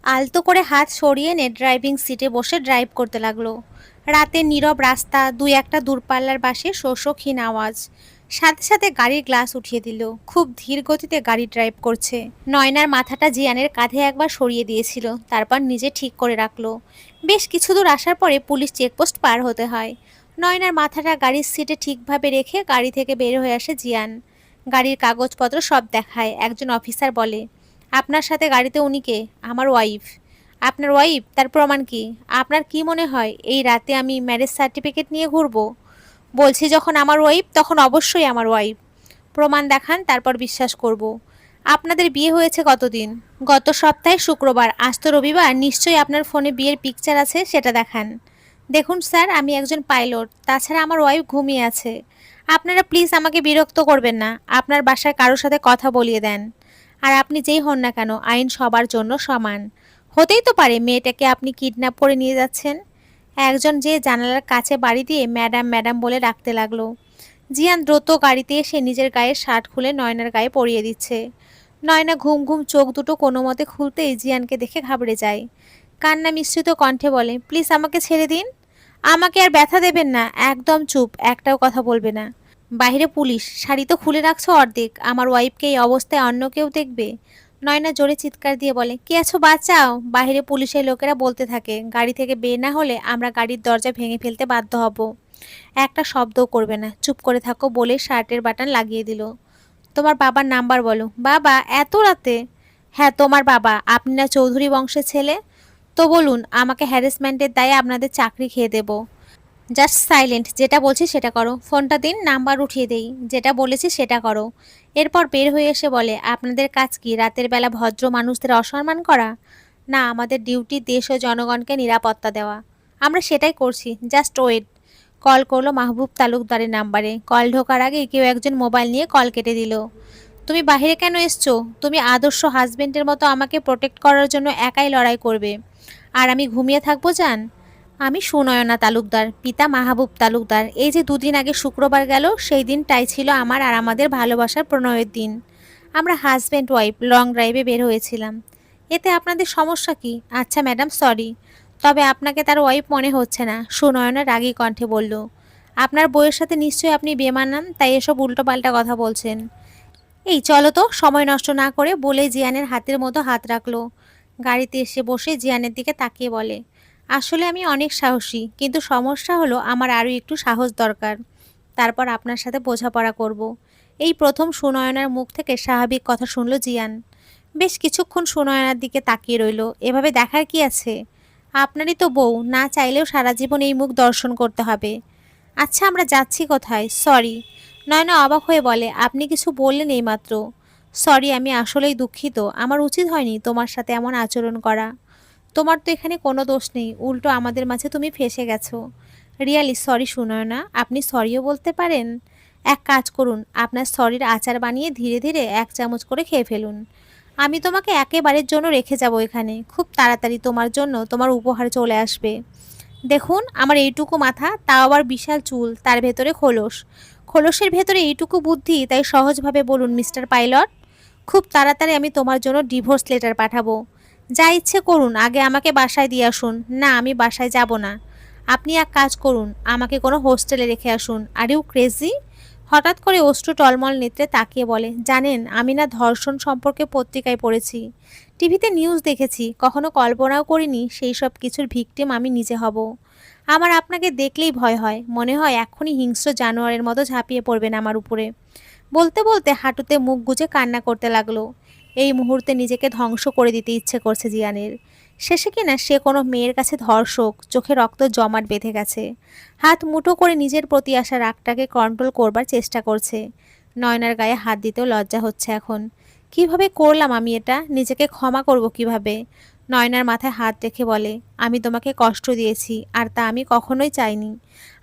আলতো করে হাত সরিয়ে এনে ড্রাইভিং সিটে বসে ড্রাইভ করতে লাগলো। রাতের নীরব রাস্তা, দুই একটা দূরপাল্লার বাসে শোষক্ষীণ আওয়াজ। সাথে সাথে গাড়ির গ্লাস উঠিয়ে দিল। খুব ধীর গতিতে গাড়ি ড্রাইভ করছে। নয়নার মাথাটা জিয়ানের কাঁধে একবার সরিয়ে দিয়েছিল, তারপর নিজে ঠিক করে রাখলো। বেশ কিছু দূর আসার পরে পুলিশ চেকপোস্ট পার হতে হয়। নয়নার মাথাটা গাড়ির সিটে ঠিকভাবে রেখে গাড়ি থেকে বের হয়ে আসে জিয়ান। গাড়ির কাগজপত্র সব দেখায়। একজন অফিসার বলে, আপনার সাথে গাড়িতে উনি কে? আমার ওয়াইফ। আপনার ওয়াইফ? তার প্রমাণ কি? আপনার কি মনে হয় এই রাতে আমি ম্যারেজ সার্টিফিকেট নিয়ে ঘুরবো? বলছি যখন আমার ওয়াইফ তখন অবশ্যই আমার ওয়াইফ। প্রমাণ দেখান, তারপর বিশ্বাস করব। আপনাদের বিয়ে হয়েছে কতদিন? গত সপ্তাহে শুক্রবার। আজ তো রবিবার, নিশ্চয়ই আপনার ফোনে বিয়ের পিকচার আছে, সেটা দেখান। দেখুন স্যার, আমি একজন পাইলট, তাছাড়া আমার ওয়াইফ ঘুমিয়ে আছে। আপনারা প্লিজ আমাকে বিরক্ত করবেন না। আপনার বাসায় কারোর সাথে কথা বলিয়ে দেন। আর আপনি যেই হন না কেন, আইন সবার জন্য সমান। হতেই তো পারে মেয়েটাকে আপনি কিডন্যাপ করে নিয়ে যাচ্ছেন। একজন যে জানালার কাছে বাড়ি দিয়ে ম্যাডাম ম্যাডাম বলে ডাকতে লাগলো। জিয়ান দ্রুত গাড়িতে এসে নিজের গায়ের শার্ট খুলে নয়নার গায়ে পরিয়ে দিচ্ছে। নয়না ঘুম ঘুম চোখ দুটো কোনো মতে খুলতেই জিয়ানকে দেখে ঘাবড়ে যায়। কান্না মিশ্রিত কণ্ঠে বলে, প্লিজ আমাকে ছেড়ে দিন। আমাকে আর ব্যথা দেবেন না। একদম চুপ, একটাও কথা বলবে না। বাইরে পুলিশ, শাড়ি তো খুলে রাখছো অর্ধেক। আমার ওয়াইফকে এই অবস্থায় অন্য কেউ দেখবে। নয়না জোরে চিৎকার দিয়ে বলে, কে আছো বাঁচাও। বাইরে পুলিশের লোকেরা বলতে থাকে, গাড়ি থেকে বের না হলে আমরা গাড়ির দরজা ভেঙে ফেলতে বাধ্য হব। একটা শব্দও করবে না, চুপ করে থাকো বলে শার্টের বাটন লাগিয়ে দিল। তোমার বাবার নাম্বার বলো। বাবা? এত রাতে? হ্যাঁ, তোমার বাবা। আপনি না চৌধুরী বংশের ছেলে? তো বলুন, আমাকে হ্যারাসমেন্টের দায়ে আপনাদের চাকরি খেয়ে দেব। Just silent. যেটা বলছি সেটা করো। ফোনটা দিন, নাম্বার উঠিয়ে দেই। যেটা বলেছি সেটা করো। এরপর বের হয়ে এসে বলে, আপনাদের কাজ কি রাতের বেলা ভদ্র মানুষদের অসম্মান করা? না, আমাদের ডিউটি দেশ ও জনগণকে নিরাপত্তা দেওয়া। আমরা সেটাই করছি। Just wait. কল করলো মাহবুব তালুকদারের নাম্বারে। কল ঢোকার আগেই কেউ একজন মোবাইল নিয়ে কল কেটে দিল। তুমি বাইরে কেন এসছো? তুমি আদর্শ হাজবেন্ডের মতো আমাকে প্রোটেক্ট করার জন্য একাই লড়াই করবে, আর আমি ঘুমিয়ে থাকবো জান? আমি সুনয়না তালুকদার, পিতা মাহবুব তালুকদার। এই যে দুদিন আগে শুক্রবার গেল, সেই দিনটাই ছিল আমার আর আমাদের ভালোবাসার প্রণয়ের দিন। আমরা হাজব্যান্ড ওয়াইফ লং ড্রাইভে বের হয়েছিলাম। এতে আপনাদের সমস্যা কি? আচ্ছা ম্যাডাম, সরি। তবে আপনাকে তার ওয়াইফ মনে হচ্ছে না, সুনয়না রাগী কণ্ঠে বলল। আপনার বউয়ের সাথে নিশ্চয়ই আপনি বেমানান, তাই এসব উল্টোপাল্টা কথা বলছেন। এই চলো তো, সময় নষ্ট না করে বলে জিয়ানের হাতের মতো হাত রাখলো। গাড়িতে এসে বসে জিয়ানের দিকে তাকিয়ে বলে, আসলে আমি অনেক সাহসী, কিন্তু সমস্যা হলো আমার আরও একটু সাহস দরকার। তারপর আপনার সাথে বোঝাপড়া করব। এই প্রথম সুনয়নার মুখ থেকে স্বাভাবিক কথা শুনল জিয়ান। বেশ কিছুক্ষণ সুনয়নার দিকে তাকিয়ে রইল। এভাবে দেখার কি আছে? আপনারই তো বউ, না চাইলেও সারা জীবন এই মুখ দর্শন করতে হবে। আচ্ছা, আমরা যাচ্ছি কোথায়? সরি। নয়না অবাক হয়ে বলে, আপনি কিছু বললেন এইমাত্র। সরি, আমি আসলেই দুঃখিত। আমার উচিত হয়নি তোমার সাথে এমন আচরণ করা। তোমার তো এখানে কোনো দোষ নেই, উল্টো আমাদের মাঝে তুমি ফেঁসে গেছো। রিয়ালি সরি সুনয়না, আপনি সরিও বলতে পারেন? এক কাজ করুন, আপনার সরির আচার বানিয়ে ধীরে ধীরে 1 চামচ করে খেয়ে ফেলুন। আমি তোমাকে একেবারের জন্য রেখে যাব এখানে। খুব তাড়াতাড়ি তোমার জন্য তোমার উপহার চলে আসবে। দেখুন, আমার এইটুকু মাথা, তাও আবার বিশাল চুল, তার ভেতরে খোলস। খোলসের ভেতরে এইটুকু বুদ্ধি, তাই সহজভাবে বলুন মিস্টার পাইলট। খুব তাড়াতাড়ি আমি তোমার জন্য ডিভোর্স লেটার পাঠাবো। যা ইচ্ছে করুন, আগে আমাকে বাসায় দিয়ে আসুন। না, আমি বাসায় যাব না। আপনি এক কাজ করুন, আমাকে কোনো হোস্টেলে রেখে আসুন। Are you crazy? হঠাৎ করে অশ্রু টলমল নেত্রে তাকিয়ে বলে, জানেন আমি না ধর্ষণ সম্পর্কে পত্রিকায় পড়েছি, টিভিতে নিউজ দেখেছি, কখনো কল্পনাও করিনি সেই সব কিছুর ভিকটিম আমি নিজে হব। আমার আপনাকে দেখলেই ভয় হয়, মনে হয় এক্ষুনি হিংস্র জানোয়ারের মতো ঝাঁপিয়ে পড়বেন আমার উপরে। বলতে বলতে হাঁটুতে মুখ গুজে কান্না করতে লাগলো। এই মুহূর্তে নিজেকে ধ্বংস করে দিতে ইচ্ছে করছে জিয়ানের। শেষে কিনা সে কোনো মেয়ের কাছে ধর্ষক, চোখে রক্ত জমাট বেঁধে গেছে। হাত মুঠো করে নিজের প্রতি আসা রাগটাকে কন্ট্রোল করবার চেষ্টা করছে। নয়নার গায়ে হাত দিতেও লজ্জা হচ্ছে এখন। কিভাবে করলাম আমি এটা? নিজেকে ক্ষমা করব কিভাবে? নয়নার মাথায় হাত রেখে বলে, আমি তোমাকে কষ্ট দিয়েছি, আর তা আমি কখনোই চাইনি।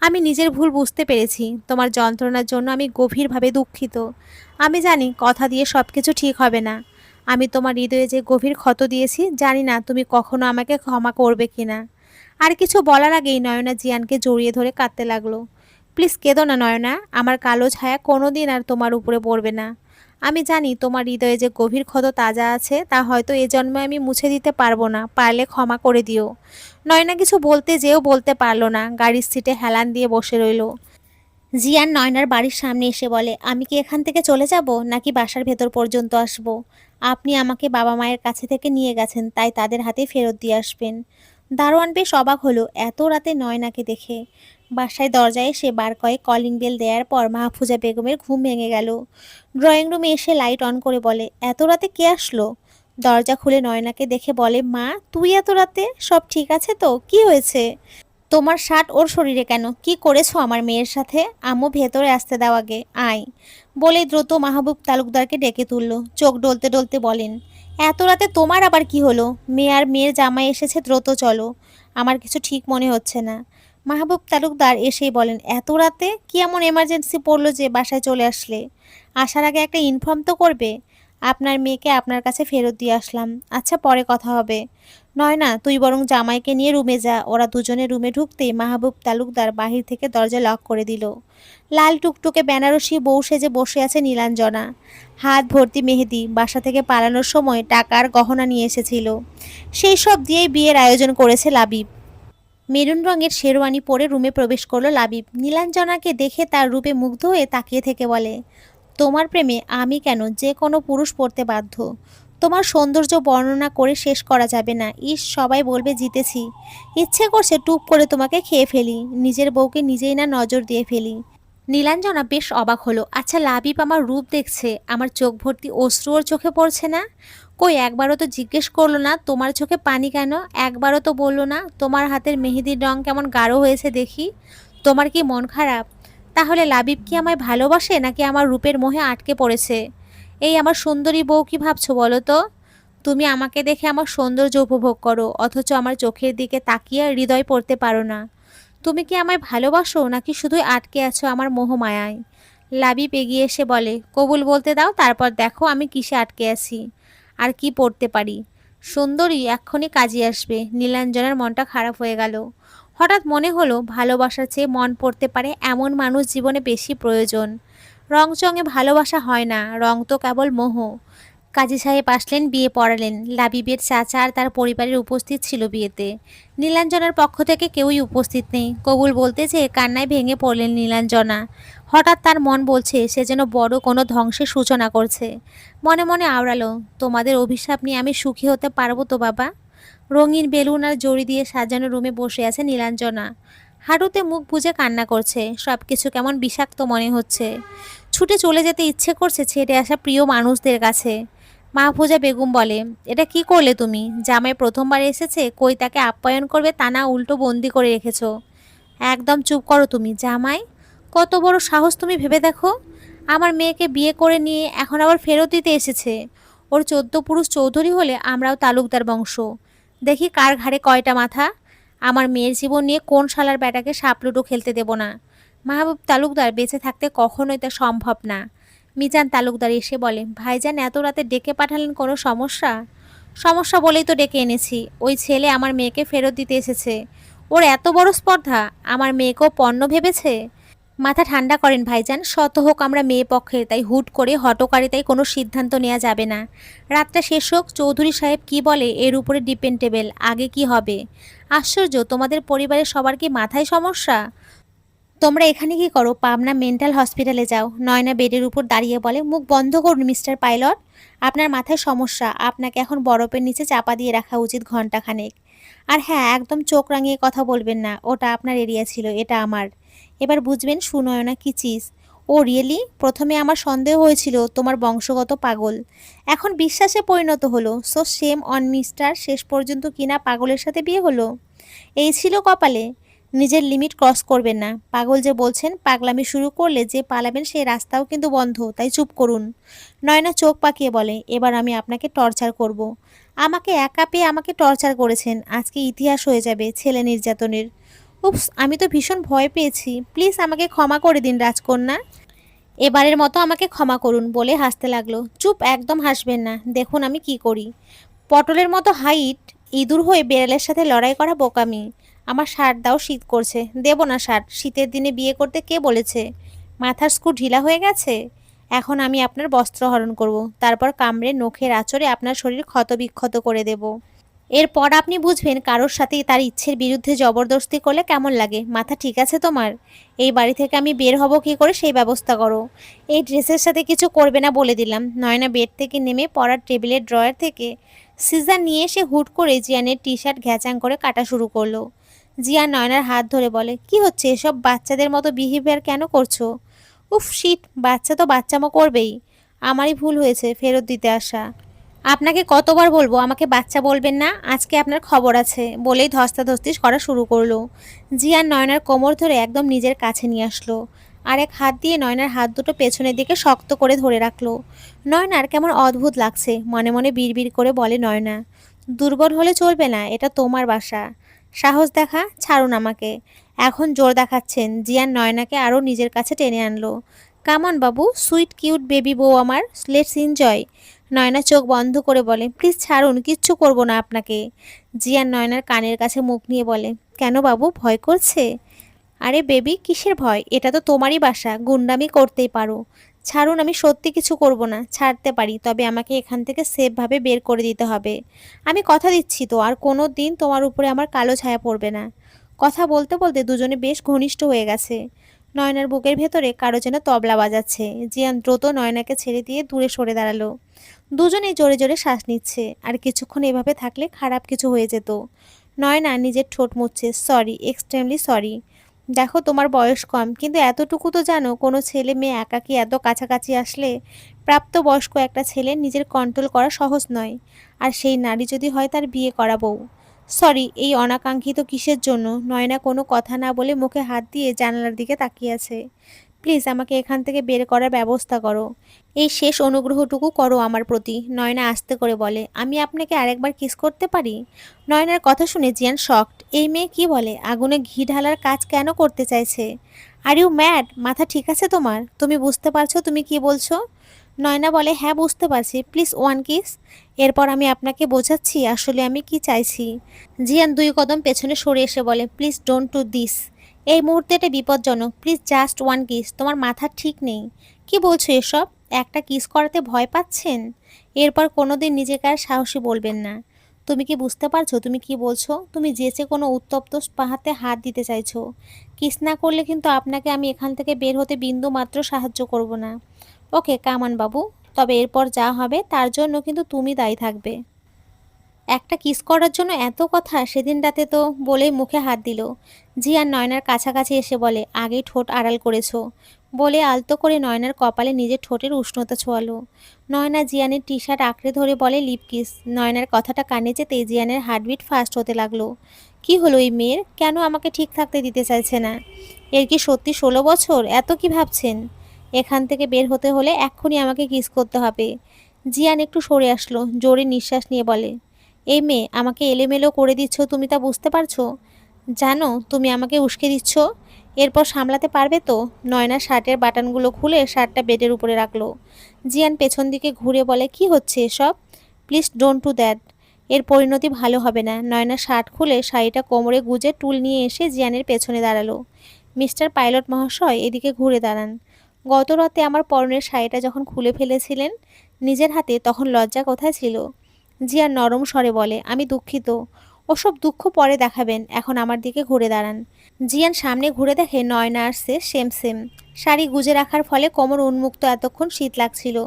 আমি নিজের ভুল বুঝতে পেরেছি। তোমার যন্ত্রণার জন্য আমি গভীরভাবে দুঃখিত। আমি জানি কথা দিয়ে সব কিছু ঠিক হবে না। আমি তোমার হৃদয়ে যে গভীর ক্ষত দিয়েছি, জানি না তুমি কখনো আমাকে ক্ষমা করবে কিনা। আর কিছু বলার আগেই নয়না জিয়ানকে জড়িয়ে ধরে কাঁদতে লাগলো। প্লিজ কেঁদো না নয়না, আমার কালো ছায়া কোনোদিন আর তোমার উপরে পড়বে না। আমি জানি তোমার হৃদয়ে যে গভীর ক্ষত তাজা আছে তা হয়তো এ জন্মে আমি মুছে দিতে পারবো না, পারলে ক্ষমা করে দিও। নয়না কিছু বলতে যেও বলতে পারল না, গাড়ির সিটে হেলান দিয়ে বসে রইল। জিয়ান নয়নার বাড়ির সামনে এসে বলে, আমি কি এখান থেকে চলে যাব নাকি বাসার ভেতর পর্যন্ত আসব? আপনি আমাকে বাবা মায়ের কাছে থেকে নিয়ে গেছেন, তাই তাদের হাতে ফেরত দিয়ে আসবেন। দারোয়ান বেশ অবাক হলো এত রাতে নয়নাকে দেখে। বাসায় দরজায় এসে বার কয়েক কলিং বেল দেওয়ার পর মাহফুজা বেগমের ঘুম ভেঙে গেল। ড্রয়িং রুমে এসে লাইট অন করে বলে, এত রাতে কে আসলো? দরজা খুলে নয়নাকে দেখে বলে, মা তুই এত রাতে? সব ঠিক আছে তো? কি হয়েছে? তোমার শার্ট ওর শরীরে কেন? কি করেছো আমার মেয়ের সাথে? আম্মু ভেতরে আসতে দাও আগে, আয়। বলেই দ্রুত মাহবুব তালুকদারকে ডেকে তুলল। চোখ ডলতে ডলতে বলেন, এত রাতে তোমার আবার কি হলো? মেয়ে আর মেয়ের জামাই এসেছে, দ্রুত চলো। আমার কিছু ঠিক মনে হচ্ছে না। মাহবুব তালুকদার এসেই বলেন, এত রাতে কি এমন এমার্জেন্সি পড়লো যে বাসায় চলে আসলে? আসার আগে একটা ইনফর্ম তো করবে। আপনার মেয়েকে আপনার কাছে ফেরত দিয়ে আসলাম। আচ্ছা, পরে কথা হবে। নয়না, তুই বরং জামাইকে নিয়ে রুমে যা। ওরা দুজনে রুমে ঢুকতেই মাহবুব তালুকদার বাহির থেকে দরজা লক করে দিল। লাল টুকটুকে বেনারসি বউ সেজে বসে আছে নীলাঞ্জনা। হাত ভর্তি মেহেদি, বাসা থেকে পালানোর সময় টাকার গহনা নিয়ে এসেছিল। সেই সব দিয়েই বিয়ের আয়োজন করেছে লাবিব। মেরুন রঙের শেরওয়ানি পরে রুমে প্রবেশ করলো লাবিব। নীলাঞ্জনাকে দেখে তার রূপে মুগ্ধ হয়ে তাকিয়ে থেকে বলে, তোমার প্রেমে আমি কেন, যে কোনো পুরুষ পড়তে বাধ্য। তোমার সৌন্দর্য বর্ণনা করে শেষ করা যাবে না। ইস, সবাই বলবে জিতেছি। ইচ্ছে করছে টুপ করে তোমাকে খেয়ে ফেলি, নিজের বউকে নিজেই না নজর দিয়ে ফেলি। নীলাঞ্জনা বেশ অবাক হলো। আচ্ছা, লাবিব আমার রূপ দেখছে, আমার চোখ ভর্তি অশ্রু ওর চোখে পড়ছে না? কই একবারও তো জিজ্ঞেস করলো না তোমার চোখে পানি কেন? একবারও তো বললো না তোমার হাতের মেহেদির রং কেমন গাঢ় হয়েছে দেখি। তোমার কি মন খারাপ? তাহলে লাবিব কি আমায় ভালোবাসে নাকি আমার রূপের মোহে আটকে পড়েছে? এই আমার সুন্দরী বউ কি ভাবছো বলো তো? তুমি আমাকে দেখে আমার সৌন্দর্য উপভোগ করো, অথচ আমার চোখের দিকে তাকিয়ে হৃদয় পড়তে পারো না। তুমি কি আমায় ভালোবাসো নাকি শুধুই আটকে আছো আমার মোহমায়ায়? লাবিব এগিয়ে এসে বলে, কবুল বলতে দাও, তারপর দেখো আমি কিসে আটকে আছি আর কি পড়তে পারি। সুন্দরী এক্ষুনি কাজে আসবে। নীলাঞ্জনার মনটা খারাপ হয়ে গেল। হঠাৎ মনে হলো ভালোবাসার চেয়ে মন পড়তে পারে এমন মানুষ জীবনে বেশি প্রয়োজন। রংচঙে ভালোবাসা হয় না, রং তো কেবল মোহ। কাজী সাহেব আসলেন, বিয়ে পড়ালেন। লাবিবের চাচা আর তার পরিবারের উপস্থিত ছিল বিয়েতে। নীলাঞ্জনার পক্ষ থেকে কেউই উপস্থিত নেই। কবুল বলতে চেয়ে কান্নায় ভেঙে পড়লেন নীলাঞ্জনা। হঠাৎ তার মন বলছে সে যেন বড় কোনো ধ্বংসের সূচনা করছে। মনে মনে আওড়ালো, তোমাদের অভিশাপ নিয়ে আমি সুখী হতে পারবো তো বাবা? রঙিন বেলুন আর জড়ি দিয়ে সাজানো রুমে বসে আছে নীলাঞ্জনা। হাঁটুতে মুখ বুজে কান্না করছে। সবকিছু কেমন বিষাক্ত মনে হচ্ছে। ছুটে চলে যেতে ইচ্ছে করছে ছেড়ে আসা প্রিয় মানুষদের কাছে। মাহফুজা বেগম বলে, এটা কি করলে তুমি? জামাই প্রথমবার এসেছে, কই তাকে আপ্যায়ন করবে তা না, উল্টো বন্দি করে রেখেছো। একদম চুপ করো তুমি। জামাই? কত বড় সাহস, তুমি ভেবে দেখো। আমার মেয়েকে বিয়ে করে নিয়ে এখন আবার ফেরত দিতে এসেছে। ওর 14 পুরুষ চৌধুরী হলে আমরাও তালুকদার বংশ। দেখি কার ঘাড়ে কয়টা মাথা। আমার মেয়ের জীবন নিয়ে কোন শালার ব্যাটাকে সাপলুডো খেলতে দেব না। মাহবুব তালুকদার বেঁচে থাকতে কখনোই তা সম্ভব না। মিজান তালুকদার এসে বলে, ভাইজান এত রাতে ডেকে পাঠালেন, কোনো সমস্যা? সমস্যা বলেই তো ডেকে এনেছি। ওই ছেলে আমার মেয়েকে ফেরত দিতে এসেছে। ওর এত বড় স্পর্ধা, আমার মেয়েকেও পণ্য ভেবেছে। মাথা ঠান্ডা করেন ভাইজান, শত হোক আমরা মেয়ে পক্ষের, তাই হুট করে হটকারিতায় কোনো সিদ্ধান্ত নেওয়া যাবে না। রাতটা শেষ হোক, চৌধুরী সাহেব কি বলে এর উপরে ডিপেন্ডেবল। আগে কি হবে? আশ্চর্য, তোমাদের পরিবারের সবার কি মাথায় সমস্যা? তোমরা এখানে কি করো? পাবনা মেন্টাল হসপিটালে যাও। নয়না বেডের উপর দাঁড়িয়ে বলে, মুখ বন্ধ করুন মিস্টার পাইলট। আপনার মাথায় সমস্যা, আপনাকে এখন বরফের নিচে চাপা দিয়ে রাখা উচিত ঘন্টাখানেক। আর হ্যাঁ, একদম চোখ রাঙিয়ে কথা বলবেন না। ওটা আপনার এরিয়া ছিল, এটা আমার। এবার বুঝবেন সুনয়না কি চিজ। ও রিয়েলি? প্রথমে আমার সন্দেহ হয়েছিল তোমার বংশগত পাগল, এখন বিশ্বাসে পরিণত হলো। So same on mister. শেষ পর্যন্ত কিনা পাগলের সাথে বিয়ে হলো। এই ছিল কপালে। নিজের লিমিট ক্রস করবেন না। পাগল যে বলছেন, পাগলামি শুরু করলে যে পালাবেন সেই রাস্তাও কিন্তু বন্ধ, তাই চুপ করুন। নয়না চোখ পাকিয়ে বলে, এবার আমি আপনাকে টর্চার করব। আমাকে একা পেয়ে আমাকে টর্চার করেছেন, আজকে ইতিহাস হয়ে যাবে ছেলে নির্যাতনের। উপস, আমি তো ভীষণ ভয় পেয়েছি। প্লিজ আমাকে ক্ষমা করে দিন রাজকন্যা। এবারের মতো আমাকে ক্ষমা করুন, বলে হাসতে লাগলো। চুপ, একদম হাসবেন না, দেখুন আমি কি করি। পটলের মতো হাইট, ইঁদুর হয়ে বেড়ালের সাথে লড়াই করা বোকামি। আমার শার্ট দাও, শীত করছে। দেব না শার্ট। শীতের দিনে বিয়ে করতে কে বলেছে? মাথার স্ক্রু ঢিলা হয়ে গেছে? এখন আমি আপনার বস্ত্রহরণ করব, তারপর কামড়ে নখের আঁচড়ে আপনার শরীর ক্ষতবিক্ষত করে দেব। এরপর আপনি বুঝবেন কারোর সাথে তার ইচ্ছের বিরুদ্ধে জবরদস্তি করলে কেমন লাগে। মাথা ঠিক আছে তোমার? এই বাড়ি থেকে আমি বের হব কি করে সেই ব্যবস্থা করো। এই ড্রেসের সাথে কিছু করবে না বলে দিলাম। নয়না বেড থেকে নেমে পড়ার টেবিলের ড্রয়ার থেকে সিজার নিয়ে এসে হুট করে জিয়ানের টি শার্ট ঘ্যাচাং করে কাটা শুরু করলো। জিয়ান নয়নার হাত ধরে বলে, কি হচ্ছে এসব? বাচ্চাদের মতো বিহেভিয়ার কেন করছো? উফ শিট, বাচ্চা তো বাচ্চামো করবেই। আমারই ভুল হয়েছে ফেরত দিতে আসা। আপনাকে কতবার বলবো আমাকে বাচ্চা বলবেন না, আজকে আপনার খবর আছে, বলেই ধস্তাধস্তি করা শুরু করলো। জিয়ান নয়নার কোমর ধরে একদম নিজের কাছে নিয়ে আসলো। আরেক হাত দিয়ে নয়নার হাত দুটো পেছনের দিকে শক্ত করে ধরে রাখলো। নয়নার কেমন অদ্ভুত লাগছে, মনে মনে বিড়বিড় করে বলে নয়না, দুর্বল হলে চলবে না, এটা তোমার বাসা। সাহস দেখা, ছাড়ুন আমাকে। এখন জোর দেখাচ্ছেন। জিয়ান নয়নাকে আরও নিজের কাছে টেনে আনলো। কামন বাবু, সুইট কিউট বেবি বউ আমার, লেটস এনজয়। নয়না চোখ বন্ধ করে বলে, প্লিজ ছাড়ুন, কিচ্ছু করব না আপনাকে। জিয়ান নয়নার কানের কাছে মুখ নিয়ে বলে, কেন বাবু, ভয় করছে? আরে বেবি, কিসের ভয়? এটা তো তোমারই বাসা, গুন্ডামি করতেই পারো। ছাড়ুন, আমি সত্যি কিছু করব না। ছাড়তে পারি, তবে আমাকে এখান থেকে সেফভাবে বের করে দিতে হবে। আমি কথা দিচ্ছি তো আর কোনো দিন তোমার উপরে আমার কালো ছায়া পড়বে না। কথা বলতে বলতে দুজনে বেশ ঘনিষ্ঠ হয়ে গেছে। নয়নার বুকের ভেতরে কারো যেন তবলা বাজাচ্ছে। জিয়ান দ্রুত নয়নাকে ছেড়ে দিয়ে দূরে সরে দাঁড়ালো। দুজনেই জোরে জোরে শ্বাস নিচ্ছে। আর কিছুক্ষণ এভাবে থাকলে খারাপ কিছু হয়ে যেত। নয়না নিজের ঠোঁট মুছছে, সরি, এক্সট্রিমলি সরি। দেখো তোমার বয়স কম, কিন্তু এতটুকু তো জানো কোনো ছেলে মেয়ে একাকী এত কাছাকাছি আসলে প্রাপ্তবয়স্ক একটা ছেলে নিজের কন্ট্রোল করা সহজ নয়। আর সেই নারী যদি হয় তার বিয়ে করা বউ। সরি, এই অনাকাঙ্ক্ষিত কিসের জন্য? নয়না কোনো কথা না বলে মুখে হাত দিয়ে জানালার দিকে তাকিয়ে আছে। প্লিজ আমাকে এখান থেকে বের করার ব্যবস্থা করো। এই শেষ অনুগ্রহটুকু করো আমার প্রতি। নয়না আস্তে করে বলে, আমি আপনাকে আরেকবার কিস করতে পারি? নয়নার কথা শুনে জিয়ান শকড। এই মেয়ে কি বলে? আগুনে ঘি ঢালার কাজ কেন করতে চাইছে? Are you mad? মাথা ঠিক আছে তোমার? তুমি বুঝতে পারছো তুমি কি বলছো? নয়না বলে, হ্যাঁ বুঝতে পারছি, প্লিজ ওয়ান কিস। এরপর আমি আপনাকে বোঝাচ্ছি আসলে আমি কি চাইছি। জিয়ান দুই কদম পেছনে সরে এসে বলে, প্লিজ ডোন্ট ডু দিস। এই মুহূর্তে এটা বিপজ্জনক, প্লিজ জাস্ট ওয়ান কিস। তোমার মাথা ঠিক নেই। কি বলছো এসব? একটা কিস করাতে ভয় পাচ্ছেন? এরপর কোনোদিন নিজেকে আর সাহসী বলবেন না। তুমি কি বুঝতে পারছো তুমি কি বলছো? তুমি যেচে কোনো উত্তপ্ত পাহাতে হাত দিতে চাইছো। কিস না করলে কিন্তু আপনাকে আমি এখান থেকে বের হতে বিন্দু মাত্র সাহায্য করব না। ওকে কামান বাবু, তবে এরপর যা হবে তার জন্য কিন্তু তুমি দায়ী থাকবে। একটা কিস করার জন্য এত কথা? সেদিন রাতে তো বলেই মুখে হাত দিল। জিয়ান নয়নার কাছাকাছি এসে বলে, আগেই ঠোঁট আড়াল করেছো। বলে আলতো করে নয়নার কপালে নিজের ঠোঁটের উষ্ণতা ছোঁয়ালো। নয়না জিয়ানের টি শার্ট আঁকড়ে ধরে বলে, লিপ কিস। নয়নার কথাটা কানে যেতে জিয়ানের হার্টবিট ফাস্ট হতে লাগলো। কি হলো এই মেয়ের? কেন আমাকে ঠিক থাকতে দিতে চাইছে না? এর কি সত্যি 16 বছর? এত কি ভাবছেন? এখান থেকে বের হতে হলে এক্ষুনি আমাকে কিস করতে হবে। জিয়ান একটু সরে আসলো, জোরে নিঃশ্বাস নিয়ে বলে, এই মেয়ে, আমাকে এলোমেলো করে দিচ্ছ, তুমি তা বুঝতে পারছো? জানো তুমি আমাকে উস্কে দিচ্ছ? এরপর সামলাতে পারবে তো? নয়না শার্টের বাটনগুলো খুলে শার্টটা বেডের উপরে রাখলো। জিয়ান পেছন দিকে ঘুরে বলে, কি হচ্ছে এসব? Please don't do that. এর পরিণতি ভালো হবে না। নয়না শার্ট খুলে শাড়িটা কোমরে গুজে টুল নিয়ে এসে জিয়ানের পেছনে দাঁড়ালো। মিস্টার পাইলট মহাশয়, এদিকে ঘুরে দাঁড়ান। গত রাতে আমার পরনের শাড়িটা যখন খুলে ফেলেছিলেন নিজের হাতে, তখন লজ্জা কোথায় ছিল? জিয়া নরম স্বরে বলে, আমি দুঃখিত। ওসব দুঃখ পরে দেখাবেন, এখন আমার দিকে ঘুরে দাঁড়ান। জিয়ান সামনে ঘুরে দেখে নয়না আসছে সেম সেম শাড়ি গুজে রাখার ফলে কোমর উন্মুক্ত। এতক্ষণ শীত লাগছিল,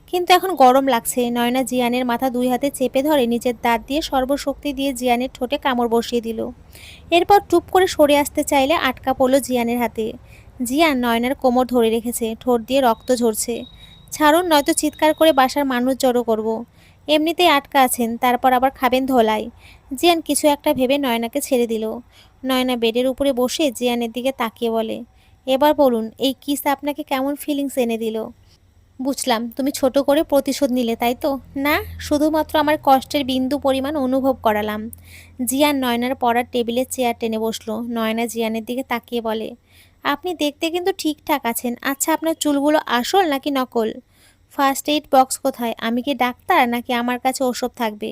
কিন্তু এখন গরম লাগছে। নয়না জিয়ানের মাথা দুই হাতে চেপে ধরে নিজের দাঁত দিয়ে সর্বশক্তি দিয়ে জিয়ানের ঠোঁটে কামড় বসিয়ে দিল। এরপর চুপ করে সরে আসতে চাইলে আটকা পড়ল জিয়ানের হাতে। জিয়ান নয়নার কোমর ধরে রেখেছে, ঠোঁট দিয়ে রক্ত ঝরছে। ছাড়ুন, নয়তো চিৎকার করে বাসার মানুষ জড়ো করব। এমনিতেই আটকা আছেন, তারপর আবার খাবেন ধোলাই। জিয়ান কিছু একটা ভেবে নয়নাকে ছেড়ে দিল। নয়না বেডের উপরে বসে জিয়ানের দিকে তাকিয়ে বলে, এবার বলুন এই কিস আপনাকে কেমন ফিলিংস এনে দিল? বুঝলাম, তুমি ছোট করে প্রতিশোধ নিলে তাই তো? না, শুধুমাত্র আমার কষ্টের বিন্দু পরিমাণ অনুভব করালাম। জিয়ান নয়নার পড়ার টেবিলে চেয়ার টেনে বসলো। নয়না জিয়ানের দিকে তাকিয়ে বলে, আপনি দেখতে কিন্তু ঠিকঠাক আছেন। আচ্ছা, আপনার চুলগুলো আসল নাকি নকল? ফার্স্ট এইড বক্স কোথায়? আমি কি ডাক্তার নাকি আমার কাছে ওসব থাকবে?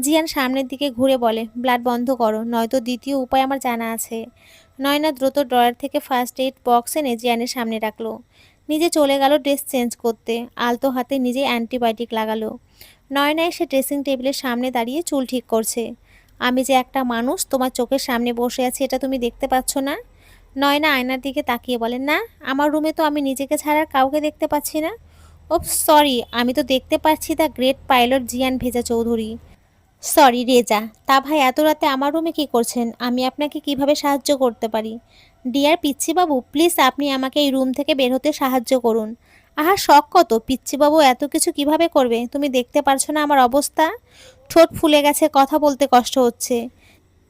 জিয়ান সামনের দিকে ঘুরে বলে, ব্লাড বন্ধ করো, নয়তো দ্বিতীয় উপায় আমার জানা আছে। নয়না দ্রুত ড্রয়ার থেকে ফার্স্ট এইড বক্স এনে জিয়ানের সামনে রাখলো। নিজে চলে গেল ড্রেস চেঞ্জ করতে। আলতো হাতে নিজে অ্যান্টিবায়োটিক লাগালো। নয়না এসে ড্রেসিং টেবিলের সামনে দাঁড়িয়ে চুল ঠিক করছে। আমি যে একটা মানুষ তোমার চোখের সামনে বসে আছি এটা তুমি দেখতে পাচ্ছ না? নয়না আয়নার দিকে তাকিয়ে বলে, না, আমার রুমে তো আমি নিজেকে ছাড়া আর কাউকে দেখতে পাচ্ছি না। ওপ সরি, আমি তো দেখতে পাচ্ছি দ্য গ্রেট পাইলট জিয়ান ভেজা চৌধুরী। সরি রেজা। তা ভাই এত রাতে আমার রুমে কি করছেন? আমি আপনাকে কিভাবে সাহায্য করতে পারি? ডিয়ার পিচ্চিবাবু, প্লিজ আপনি আমাকে এই রুম থেকে বের হতে সাহায্য করুন। আহা, শখ কত! পিচ্চিবাবু এত কিছু কিভাবে করবে? তুমি দেখতে পারছো না আমার অবস্থা? ঠোঁট ফুলে গেছে, কথা বলতে কষ্ট হচ্ছে।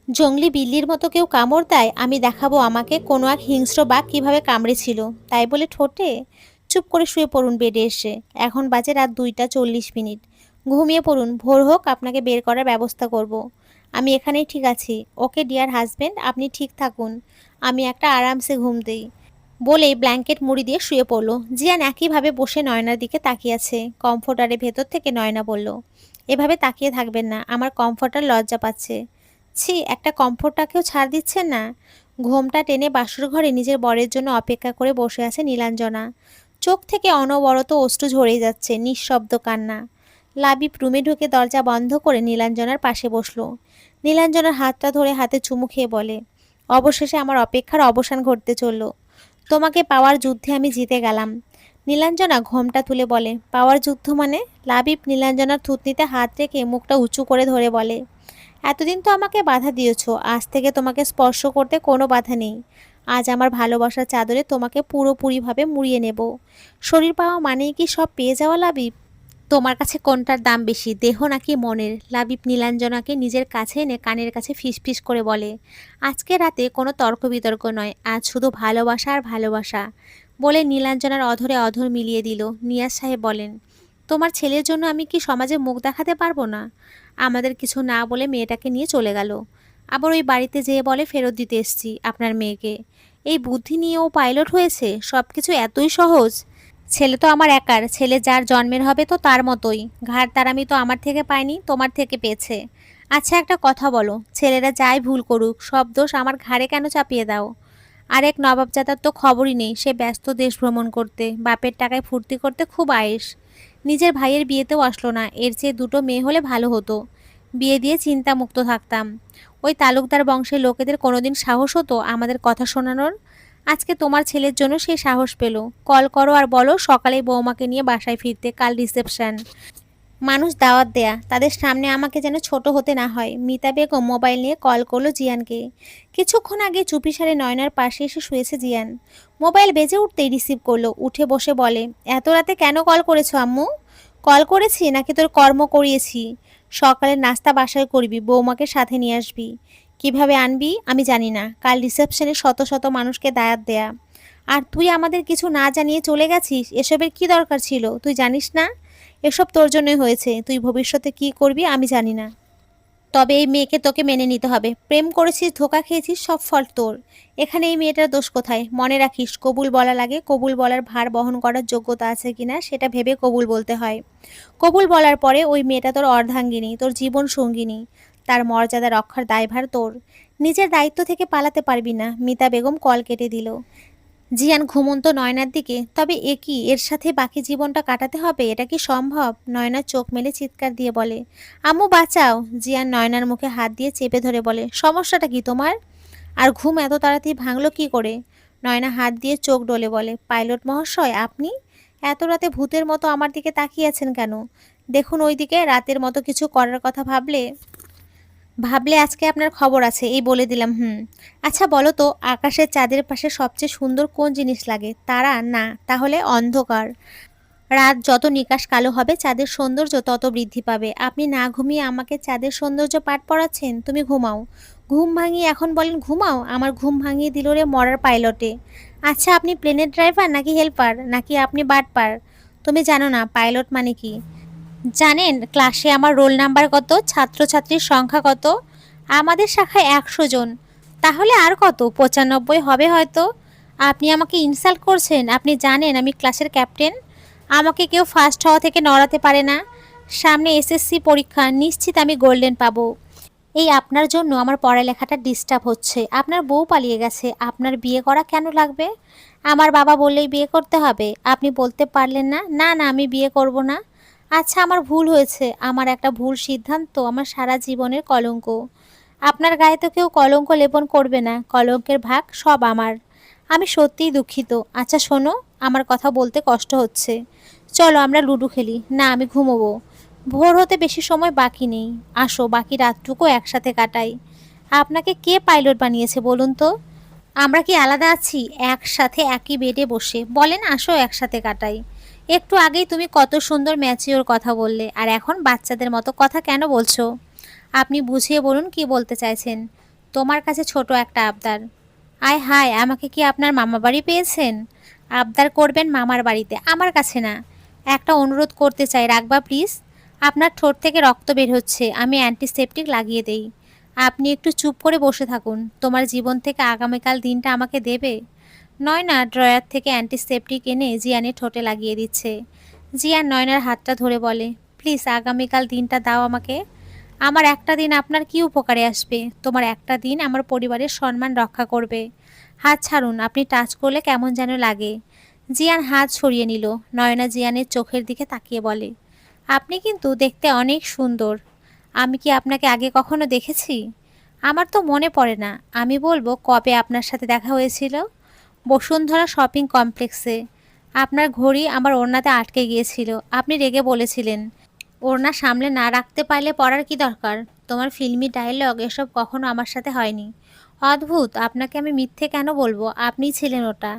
জংলি বিল্লির মতো কেউ কামড় দেয়? আমি দেখাবো আমাকে কোনো এক হিংস্র বাঘ কিভাবে কামড়েছিল। তাই বলে ঠোঁটে? চুপ করে শুয়ে পড়ুন বেডে এসে। এখন বাজে রাত 2টা 40 মিনিট। ঘুমিয়ে পড়ুন, ভোর হোক আপনাকে বের করার ব্যবস্থা করব। আমি এখানেই ঠিক আছি। ওকে ডিয়ার হাজবেন্ড, আপনি ঠিক থাকুন। আমি একটা আরামসে ঘুম দেই। বলেই ব্ল্যাঙ্কেট মুড়ি দিয়ে শুয়ে পড়ল। জিয়ান একইভাবে বসে নয়নার দিকে তাকিয়ে আছে। কমফোর্টারের ভেতর থেকে নয়না বলল, এভাবে তাকিয়ে থাকবেন না, আমার কমফোর্টার লজ্জা পাচ্ছে। ছি, একটা কমফোর্টটাকেও ছাড় দিচ্ছেন না? ঘোমটা টেনে বাসর ঘরে নিজের বরের জন্য অপেক্ষা করে বসে আছে নীলাঞ্জনা। চোখ থেকে অনবরত অশ্রু ঝরেই যাচ্ছে, নিঃশব্দ কান্না। লাবিব রুমে ঢুকে দরজা বন্ধ করে নীলাঞ্জনার পাশে বসলো। নীলাঞ্জনার হাতটা ধরে হাতে চুমু খেয়ে বলে, অবশেষে আমার অপেক্ষার অবসান ঘটতে চলল। তোমাকে পাওয়ার যুদ্ধে আমি জিতে গেলাম। নীলাঞ্জনা ঘোমটা তুলে বলে, পাওয়ার যুদ্ধ মানে? লাবিব নীলাঞ্জনার থুতনিতে হাত রেখে মুখটা উঁচু করে ধরে বলে, এতদিন তো আমাকে বাধা দিয়েছ, আজ থেকে তোমাকে স্পর্শ করতে কোনো বাধা নেই। আজ আমার ভালোবাসার চাদরে তোমাকে পুরোপুরিভাবে মুড়িয়ে নেব। শরীর পাওয়া মানেই কি সব পেয়ে যাওয়া লাবিব? তোমার কাছে কোনটার দাম বেশি, দেহ নাকি মনের? লাবিব নীলাঞ্জনাকে নিজের কাছে এনে কানের কাছে ফিসফিস করে বলে, আজকে রাতে কোনো তর্ক বিতর্ক নয়, আজ শুধু ভালোবাসা আর ভালোবাসা। বলে নীলাঞ্জনার অধরে অধর মিলিয়ে দিল। নিয়াজ সাহেব বলেন, তোমার ছেলের জন্য আমি কি সমাজে মুখ দেখাতে পারবো না? আমাদের কিছু না বলে মেয়েটাকে নিয়ে চলে গেল। আবার ওই বাড়িতে যেয়ে বলে ফেরত দিতে এসছি আপনার মেয়েকে। এই বুদ্ধি নিয়ে ও পাইলট হয়েছে? সব কিছু এতই সহজ? ছেলে তো আমার একার, ছেলে যার জন্মের হবে তো তার মতোই। ঘাড় তারামি তো আমার থেকে পায়নি, তোমার থেকে পেয়েছে। আচ্ছা একটা কথা বলো, ছেলেরা যাই ভুল করুক সব দোষ আমার ঘাড়ে কেন চাপিয়ে দাও? আরেক নবাবজাদার তো খবরই নেই, সে ব্যস্ত দেশ ভ্রমণ করতে, বাপের টাকায় ফুর্তি করতে খুব আয়েশ। নিজের ভাইয়ের বিয়েতেও আসলো না, এর চেয়ে দুটো মেয়ে হলে ভালো হতো। বিয়ে দিয়ে চিন্তামুক্ত থাকতাম। ওই তালুকদার বংশের লোকেদের কোনোদিন সাহস হতো আমাদের কথা শোনানোর? আজকে তোমার ছেলের জন্য সে সাহস পেল। কল করো আর বলো সকালেই বৌমাকে নিয়ে বাসায় ফিরতে, কাল রিসেপশন। মানুষ দাওয়াত দেয়া, তাদের সামনে আমাকে যেন ছোট হতে না হয়। মিতা বেগম মোবাইল নিয়ে কল করলো জিয়ানকে। কিছুক্ষণ আগে চুপিসারে নয়নার পাশে এসে শুয়েছে জিয়ান। মোবাইল বেজে উঠতেই রিসিভ করলো, উঠে বসে বলে, এত রাতে কেন কল করেছো আম্মু? কল করেছি নাকি তোর কর্ম করিয়েছি? সকালের নাস্তা বাসায় করবি, বৌমাকে সাথে নিয়ে আসবি। কিভাবে আনবি আমি জানি না, কাল রিসেপশনে শত শত মানুষকে দাওয়াত দেয়া। আর তুই আমাদের কিছু না জানিয়ে চলে গেছিস, এসবের কি দরকার ছিল তুই জানিস না? এসব তোর জন্যই হয়েছে, তুই ভবিষ্যতে কি করবি আমি জানি না। তবে এই মেয়েকে তোকে মেনে নিতে হবে। প্রেম করেছিস, ধোকা খেয়েছিস, সব ফল তোর। এখানে এই মেয়েটার দোষ কোথায়? মনে রাখিস, কবুল বলা লাগে, কবুল বলার ভার বহন করার যোগ্যতা আছে কিনা সেটা ভেবে কবুল বলতে হয়। কবুল বলার পরে ওই মেয়েটা তোর অর্ধাঙ্গিনী, তোর জীবন সঙ্গিনী। তার মর্যাদা রক্ষার দায়ভার তোর। নিজের দায়িত্ব থেকে পালাতে পারবি না। মিতা বেগম কল কেটে দিল। জিয়ান ঘুমন্ত নয়নার দিকে, তবে এ কি, এর সাথে বাকি জীবনটা কাটাতে হবে? এটা কি সম্ভব? নয়না চোখ মেলে চিৎকার দিয়ে বলে, আম্মু বাঁচাও। জিয়ান নয়নার মুখে হাত দিয়ে চেপে ধরে বলে, সমস্যাটা কি তোমার? আর ঘুম এত তাড়াতাড়ি ভাঙলো কি করে? নয়না হাত দিয়ে চোখ ডলে বলে, পাইলট মহাশয় আপনি এত রাতে ভূতের মতো আমার দিকে তাকিয়ে আছেন কেন? দেখুন ওইদিকে, রাতের মতো কিছু করার কথা ভাবলে ভাবলে আজকে আপনার খবর আছে, এই বলে দিলাম। আচ্ছা বলো তো, আকাশের চাঁদের পাশে সবচেয়ে সুন্দর কোন জিনিস লাগে? তারা না, তাহলে অন্ধকার। রাত যত নিকাশ কালো হবে চাঁদের সৌন্দর্য তত বৃদ্ধি পাবে। আপনি না ঘুমিয়ে আমাকে চাঁদের সৌন্দর্য পাঠ পড়াচ্ছেন। তুমি ঘুমাও। ঘুম ভাঙিয়ে এখন বলেন ঘুমাও? আমার ঘুম ভাঙিয়ে দিল রে মরার পাইলটে। আচ্ছা আপনি প্লেনের ড্রাইভার নাকি হেল্পার, নাকি আপনি বাটপার? তুমি জানো না পাইলট মানে কি? জানেন ক্লাসে আমার রোল নাম্বার কত, ছাত্রছাত্রীর সংখ্যা কত? আমাদের শাখায় 100 জন। তাহলে আর কত, 95 হবে হয়তো। আপনি আমাকে ইনসাল্ট করছেন? আপনি জানেন আমি ক্লাসের ক্যাপ্টেন। আমাকে কেউ ফার্স্ট হওয়া থেকে নড়াতে পারে না। সামনে এসএসসি পরীক্ষা, নিশ্চিত আমি গোল্ডেন পাবো। এই আপনার জন্য আমার পড়ালেখাটা ডিস্টার্ব হচ্ছে। আপনার বউ পালিয়ে গেছে, আপনার বিয়ে করা কেন লাগবে? আমার বাবা বললেই বিয়ে করতে হবে? আপনি বলতে পারলেন না, না, না আমি বিয়ে করব না? আচ্ছা আমার ভুল হয়েছে, আমার একটা ভুল সিদ্ধান্ত আমার সারা জীবনের কলঙ্ক। আপনার গায়ে তো কেউ কলঙ্ক লেপন করবে না, কলঙ্কের ভাগ সব আমার। আমি সত্যিই দুঃখিত। আচ্ছা শোনো, আমার কথা বলতে কষ্ট হচ্ছে। চলো আমরা লুডো খেলি। না আমি ঘুমোবো। ভোর হতে বেশি সময় বাকি নেই। আসো বাকি রাতটুকু একসাথে কাটাই। আপনাকে কে পাইলট বানিয়েছে বলুন তো? আমরা কি আলাদা আছি? একসাথে একই বেডে বসে বলেন আসো একসাথে কাটাই। একটু আগেই তুমি কত সুন্দর ম্যাচিওর কথা বললে, আর এখন বাচ্চাদের মতো কথা কেন বলছো? আপনি বুঝিয়ে বলুন কি বলতে চাইছেন। তোমার কাছে ছোট একটা আবদার। আয় হায়, আমাকে কি আপনার মামা বাড়ি পেয়েছেন? আবদার করবেন মামার বাড়িতে, আমার কাছে না। একটা অনুরোধ করতে চাই, রাখবা প্লিজ? আপনার ঠোঁট থেকে রক্ত বের হচ্ছে, আমি অ্যান্টিসেপটিক লাগিয়ে দেই। আপনি একটু চুপ করে বসে থাকুন। তোমার জীবন থেকে আগামীকাল দিনটা আমাকে দেবে? নয়না ড্রয়ার থেকে অ্যান্টিসেপটিক এনে জিয়ানের ঠোঁটে লাগিয়ে দিচ্ছে। জিয়ান নয়নার হাতটা ধরে বলে, প্লিজ আগামীকাল দিনটা দাও আমাকে। আমার একটা দিন আপনার কি উপকারে আসবে? তোমার একটা দিন আমার পরিবারের সম্মান রক্ষা করবে। হাত ছাড়ুন, আপনি টাচ করলে কেমন যেন লাগে। জিয়ান হাত সরিয়ে নিল। নয়না জিয়ানের চোখের দিকে তাকিয়ে বলে, আপনি কিন্তু দেখতে অনেক সুন্দর। আমি কি আপনাকে আগে কখনো দেখেছি? আমার তো মনে পড়ে না। আমি বলবো কবে আপনার সাথে দেখা হয়েছিল? বসুন্ধরা শপিং কমপ্লেক্সে। আপনার ঘড়ি আমার ওড়নাতে আটকে গিয়েছিল, আপনি রেগে বলেছিলেন, ওড়না সামলে না রাখতে পারলে পড়ার কি দরকার? তোমার ফিল্মি ডায়লগ এসব কখনো আমার সাথে হয়নি। অদ্ভুত, আপনাকে আমি মিথ্যে কেন বলবো? আপনিই ছিলেন ওটা।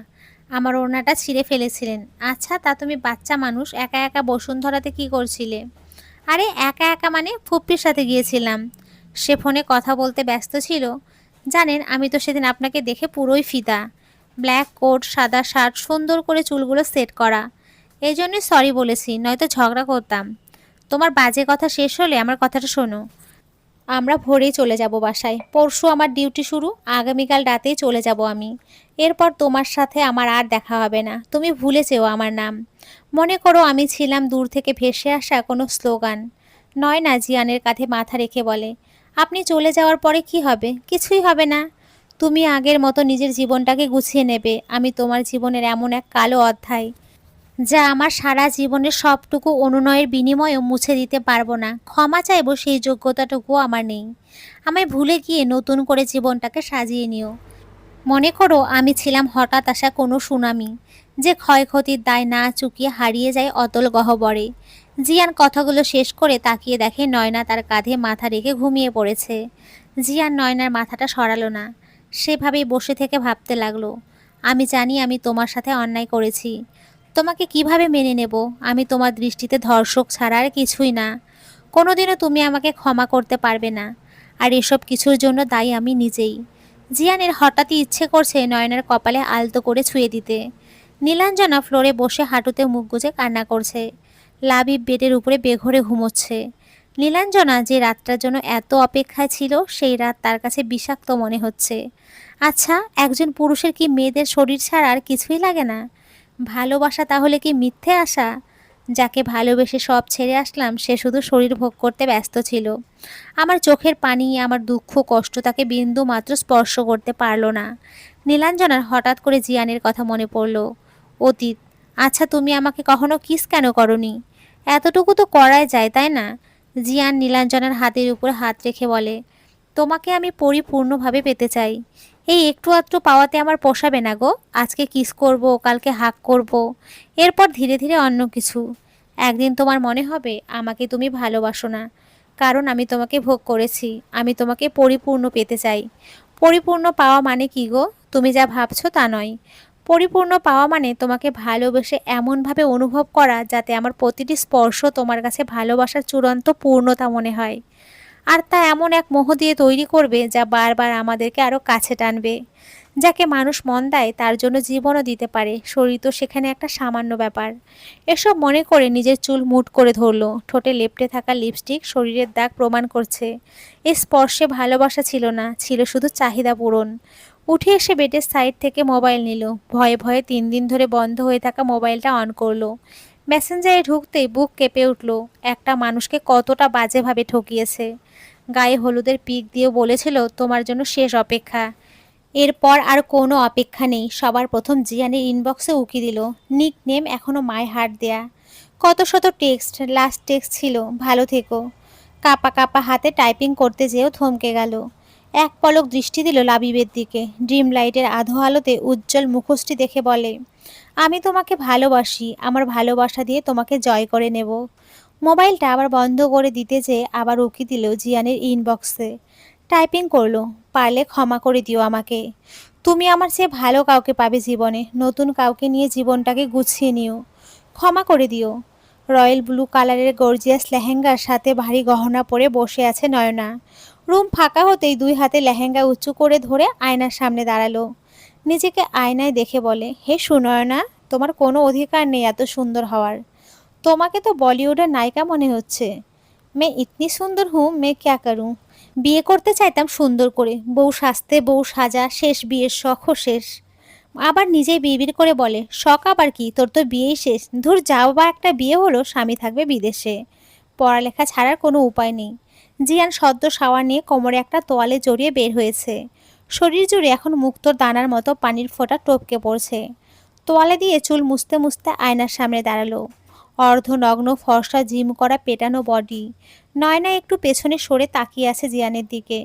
আমার ওড়নাটা ছিঁড়ে ফেলেছিলেন। আচ্ছা তা তুমি বাচ্চা মানুষ একা একা বসুন্ধরাতে কি করছিলে? আরে একা একা মানে ফুপ্পির সাথে গিয়েছিলাম। সে ফোনে কথা বলতে ব্যস্ত ছিল। জানেন আমি তো সেদিন আপনাকে দেখে পুরোই ফিদা। ব্ল্যাক কোট, সাদা শার্ট, সুন্দর করে চুলগুলো সেট করা। এই জন্যই সরি বলেছি, নয়তো ঝগড়া করতাম। তোমার বাজে কথা শেষ হলে আমার কথাটা শোনো। আমরা ভোরেই চলে যাব বাসায়। পরশু আমার ডিউটি শুরু, আগামীকাল রাতেই চলে যাব আমি। এরপর তোমার সাথে আমার আর দেখা হবে না। তুমি ভুলে যেও আমার নাম। মনে করো আমি ছিলাম দূর থেকে ভেসে আসা কোনো স্লোগান। নয়না জিয়ানের কাঁধে মাথা রেখে বলে, আপনি চলে যাওয়ার পরে কি হবে? কিছুই হবে না। তুমি আগের মতো নিজের জীবনটাকে গুছিয়ে নেবে। আমি তোমার জীবনের এমন এক কালো অধ্যায় যা আমার সারা জীবনের সবটুকু অনুনয়ের বিনিময়েও মুছে দিতে পারবো না। ক্ষমা চাইবো সেই যোগ্যতাটুকুও আমার নেই। আমায় ভুলে গিয়ে নতুন করে জীবনটাকে সাজিয়ে নিও। মনে করো আমি ছিলাম হঠাৎ আসা কোনো সুনামি, যে ক্ষয়ক্ষতির দায় না চুকিয়ে হারিয়ে যায় অতল গহ্বরে। জিয়ান কথাগুলো শেষ করে তাকিয়ে দেখে নয়না তার কাঁধে মাথা রেখে ঘুমিয়ে পড়েছে। জিয়ান নয়নার মাথাটা সরালো না। সেভাবেই বসে থেকে ভাবতে লাগলো, আমি জানি আমি তোমার সাথে অন্যায় করেছি। তোমাকে কিভাবে মেনে নেব? আমি তোমার দৃষ্টিতে ধর্ষক ছাড়া আর কিছুই না। কোনোদিনও তুমি আমাকে ক্ষমা করতে পারবে না। আর এসব কিছুর জন্য দায়ী আমি নিজেই। জিয়ানের হঠাৎই ইচ্ছে করছে নয়নার কপালে আলতো করে ছুঁয়ে দিতে। নীলাঞ্জনা ফ্লোরে বসে হাঁটুতে মুখ গুজে কান্না করছে। লাবিব বেডের উপরে বেঘরে ঘুমোচ্ছে। নীলাঞ্জনা যে রাতটার জন্য এত অপেক্ষায় ছিল, সেই রাত তার কাছে বিষাক্ত মনে হচ্ছে। আচ্ছা, একজন পুরুষের কি মেয়েদের শরীর ছাড়া আর কিছুই লাগে না? ভালোবাসা তাহলে কি মিথ্যে আশা? যাকে ভালোবেসে সব ছেড়ে আসলাম সে শুধু শরীর ভোগ করতে ব্যস্ত ছিল। আমার চোখের পানি, আমার দুঃখ কষ্ট তাকে বিন্দু মাত্র স্পর্শ করতে পারল না। নীলাঞ্জনার হঠাৎ করে জিয়ানের কথা মনে পড়ল। অতীত। আচ্ছা তুমি আমাকে কখনো কিস কেন করনি? এতটুকু তো করাই যায় তাই না? জিয়ান নীলাঞ্জনার হাতের উপর হাত রেখে বলে, তোমাকে আমি পরিপূর্ণভাবে পেতে চাই। এই একটু আধটু পাওয়াতে আমার পোষাবে না গো। আজকে কিস করব, কালকে হাক করব, এরপর ধীরে ধীরে অন্য কিছু। একদিন তোমার মনে হবে আমাকে তুমি ভালোবাসো না, কারণ আমি তোমাকে ভোগ করেছি। আমি তোমাকে পরিপূর্ণ পেতে চাই। পরিপূর্ণ পাওয়া মানে কি গো? তুমি যা ভাবছো তা নয়। পরিপূর্ণ পাওয়া মানে তোমাকে ভালোবেসে এমনভাবে অনুভব করা যাতে আমার প্রতিটি স্পর্শ তোমার কাছে ভালোবাসার চূড়ান্ত পূর্ণতা মনে হয়। আর তা এমন এক মোহ দিয়ে তৈরি করবে যা বারবার আমাদেরকে আরও কাছে টানবে। যাকে মানুষ মন দেয় তার জন্য জীবনও দিতে পারে, শরীর তো সেখানে একটা সামান্য ব্যাপার। এসব মনে করে নিজের চুল মুট করে ধরল। ঠোঁটে লেপ্টে থাকা লিপস্টিক শরীরের দাগ প্রমাণ করছে এই স্পর্শে ভালোবাসা ছিল না, ছিল শুধু চাহিদা পূরণ। উঠে এসে বেডের সাইড থেকে মোবাইল নিল। ভয়ে ভয়ে 3 দিন ধরে বন্ধ হয়ে থাকা মোবাইলটা অন করলো। মেসেঞ্জারে ঢুকতেই বুক কেঁপে উঠল। একটা মানুষকে কতটা বাজেভাবে ঠকিয়েছে। গায়ে হলুদের পিক দিয়ে বলেছিল তোমার জন্য শেষ অপেক্ষা। এরপর আর কোনো অপেক্ষা নেই, সবার প্রথম জিয়ানের ইনবক্সে উকি দিল। নিক নেম এখনো মাই হার্ট দেয়া। কত শত টেক্সট, লাস্ট টেক্সট ছিল ভালো থেকো। কাপা কাপা হাতে টাইপিং করতে যেও থমকে গেল। এক পলক দৃষ্টি দিল লাবিবের দিকে। ড্রিম লাইটের আধো আলোতে উজ্জ্বল মুখোশটি দেখে বলে, আমি তোমাকে ভালোবাসি, আমার ভালোবাসা দিয়ে তোমাকে জয় করে নেব। মোবাইলটা আবার বন্ধ করে দিতে যেয়ে আবার উকি দিল জিয়ানের ইনবক্সে। টাইপিং করলো, পারলে ক্ষমা করে দিও আমাকে। তুমি আমার চেয়ে ভালো কাউকে পাবে জীবনে, নতুন কাউকে নিয়ে জীবনটাকে গুছিয়ে নিও। ক্ষমা করে দিও। রয়্যাল ব্লু কালারের গর্জিয়াস লেহেঙ্গার সাথে ভারী গহনা পরে বসে আছে নয়না। রুম ফাঁকা হতেই দুই হাতে লেহেঙ্গা উঁচু করে ধরে আয়নার সামনে দাঁড়ালো। নিজেকে আয়নায় দেখে বলে, হে সুনয়না, তোমার কোনো অধিকার নেই এত সুন্দর হওয়ার। তোমাকে তো বলিউডের নায়িকা মনে হচ্ছে। मैं इतनी सुंदर हूँ, मैं क्या करूँ। বিয়ে করতে চাইতাম সুন্দর করে, বউ সাজতে বউ সাজা শেষ, বিয়ের শখও শেষ। আবার নিজেই বিড়বিড় করে বলে, শখ আবার কি, তোর তো বিয়েই শেষ। ধুর, যাও বা একটা বিয়ে হলো, স্বামী থাকবে বিদেশে। পড়ালেখা ছাড়ার কোনো উপায় নেই। জিয়ান সদ্য শাওয়ার নিয়ে কোমরে একটা তোয়ালে জড়িয়ে বের হয়েছে। শরীর জুড়ে এখন মুক্তোর দানার মতো পানির ফোঁটা টপকে পড়ছে। তোয়ালে দিয়ে চুল মুছতে মুছতে আয়নার সামনে দাঁড়ালো। অর্ধনগ্ন ফর্সা জিম করা পেটানো বডি। নয়না একটু পেছনে সরে তাকিয়ে আছে জিয়ানের দিকে।